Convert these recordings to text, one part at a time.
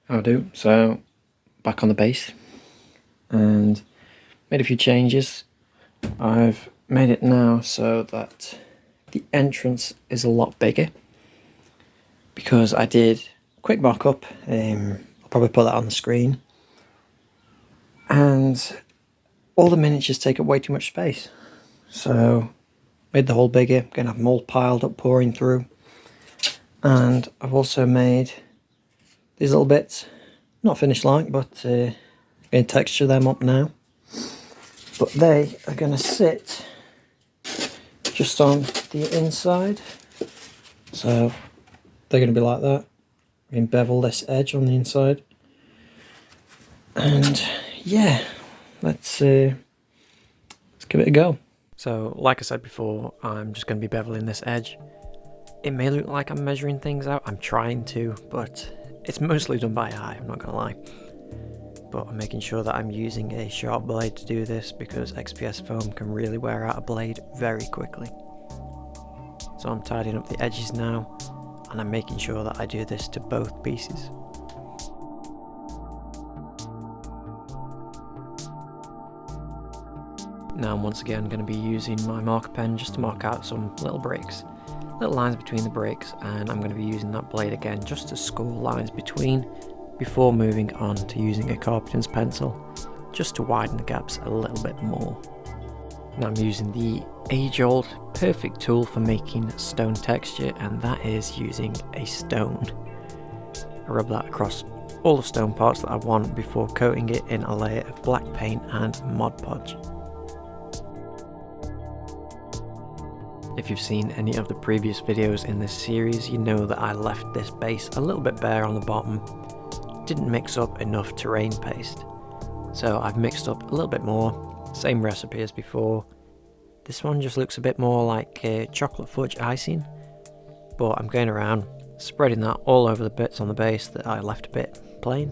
How do? So, back on the base, and made a few changes. I've made it now so that the entrance is a lot bigger, because I did a quick mock-up. I'll probably put that on the screen, and all the miniatures take up way too much space. So, made the hole bigger, gonna have them all piled up, pouring through. And I've also made these little bits, not finished like, but going to texture them up now. But they are going to sit just on the inside. So they're going to be like that. We can bevel this edge on the inside. And yeah, let's give it a go. So like I said before, I'm just going to be beveling this edge. It may look like I'm measuring things out, I'm trying to, but it's mostly done by eye, I'm not going to lie. But I'm making sure that I'm using a sharp blade to do this, because XPS foam can really wear out a blade very quickly. So I'm tidying up the edges now, and I'm making sure that I do this to both pieces. Now I'm once again going to be using my marker pen just to mark out some little breaks. Little lines between the breaks, and I'm going to be using that blade again just to score lines between before moving on to using a carpenter's pencil just to widen the gaps a little bit more. Now I'm using the age-old perfect tool for making stone texture, and that is using a stone. I rub that across all the stone parts that I want before coating it in a layer of black paint and Mod Podge. If you've seen any of the previous videos in this series, you know that I left this base a little bit bare on the bottom. Didn't mix up enough terrain paste. So I've mixed up a little bit more, same recipe as before. This one just looks a bit more like chocolate fudge icing, but I'm going around spreading that all over the bits on the base that I left a bit plain,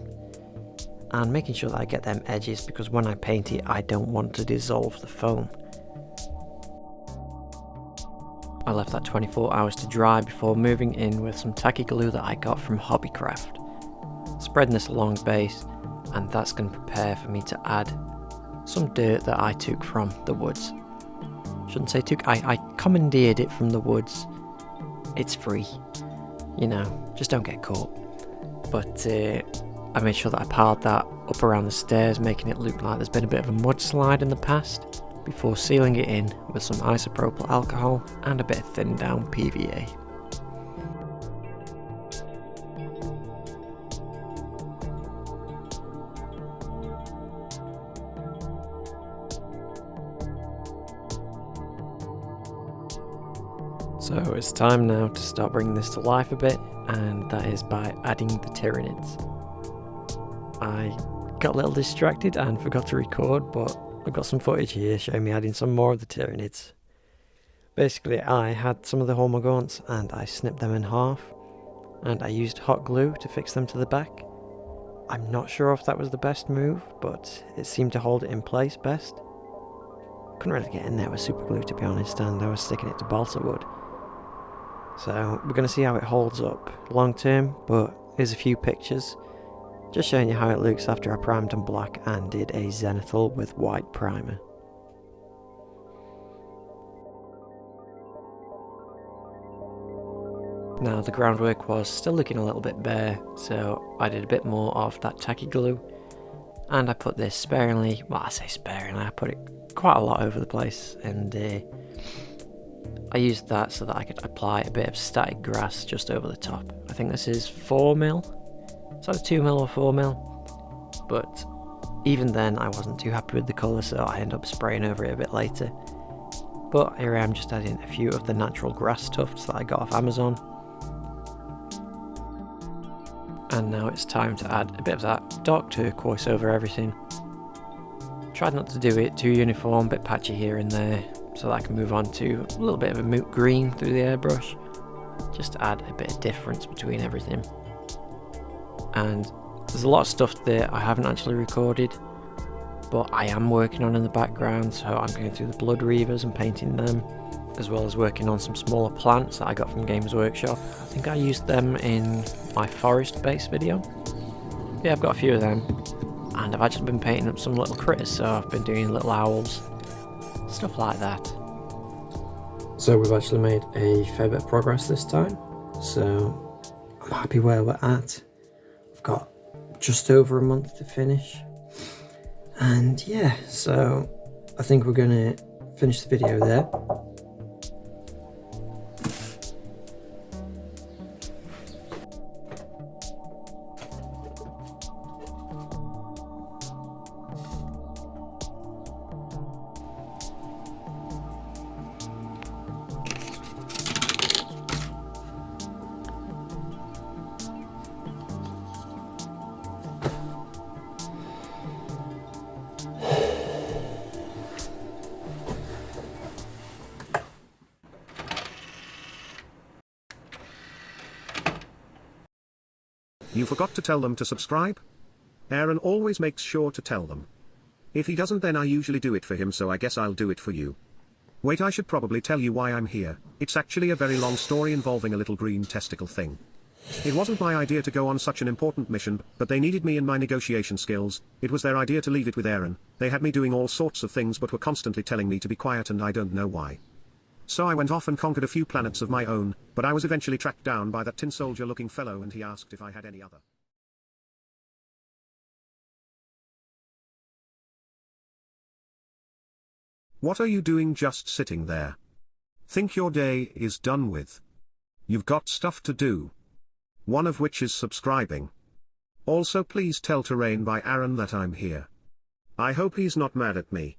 and making sure that I get them edges, because when I paint it I don't want to dissolve the foam. I left that 24 hours to dry before moving in with some tacky glue that I got from Hobbycraft. Spreading this along the base, and that's going to prepare for me to add some dirt that I took from the woods. Shouldn't say took, I commandeered it from the woods. It's free, you know, just don't get caught. But I made sure that I piled that up around the stairs, making it look like there's been a bit of a mudslide in the past, before sealing it in with some isopropyl alcohol and a bit of thinned down PVA. So it's time now to start bringing this to life a bit, and that is by adding the Tyranids. I got a little distracted and forgot to record, but I've got some footage here showing me adding some more of the Tyranids. Basically, I had some of the Hormagaunts and I snipped them in half, and I used hot glue to fix them to the back. I'm not sure if that was the best move, but it seemed to hold it in place best. Couldn't really get in there with super glue, to be honest, and I was sticking it to balsa wood. So we're going to see how it holds up long term, but here's a few pictures just showing you how it looks after I primed them black and did a zenithal with white primer. Now the groundwork was still looking a little bit bare, so I did a bit more of that tacky glue, and I put this sparingly, well I say sparingly, I put it quite a lot over the place, and I used that so that I could apply a bit of static grass just over the top. I think this is 4mm. It's either 2mm or 4mm, but even then I wasn't too happy with the colour, so I ended up spraying over it a bit later. But here I am just adding a few of the natural grass tufts that I got off Amazon. And now it's time to add a bit of that dark turquoise over everything. Tried not to do it too uniform, bit patchy here and there, so that I can move on to a little bit of a moot green through the airbrush, just to add a bit of difference between everything. And there's a lot of stuff that I haven't actually recorded, but I am working on in the background, so I'm going through the blood reavers and painting them, as well as working on some smaller plants that I got from Games Workshop. I think I used them in my forest base video. yeah, I've got a few of them. And I've actually been painting up some little critters, so I've been doing little owls, stuff like that. So we've actually made a fair bit of progress this time, so I'm happy where we're at. I've got just over a month to finish, and yeah, so I think we're gonna finish the video there. You forgot to tell them to subscribe? Aaron always makes sure to tell them. If he doesn't, then I usually do it for him, so I guess I'll do it for you. Wait, I should probably tell you why I'm here. It's actually a very long story involving a little green testicle thing. It wasn't my idea to go on such an important mission, but they needed me and my negotiation skills. It was their idea to leave it with Aaron. They had me doing all sorts of things but were constantly telling me to be quiet, and I don't know why. So I went off and conquered a few planets of my own, but I was eventually tracked down by that tin soldier looking fellow, and he asked if I had any other. What are you doing just sitting there? Think your day is done with. You've got stuff to do. One of which is subscribing. Also, please tell Terrain by Aaron that I'm here. I hope he's not mad at me.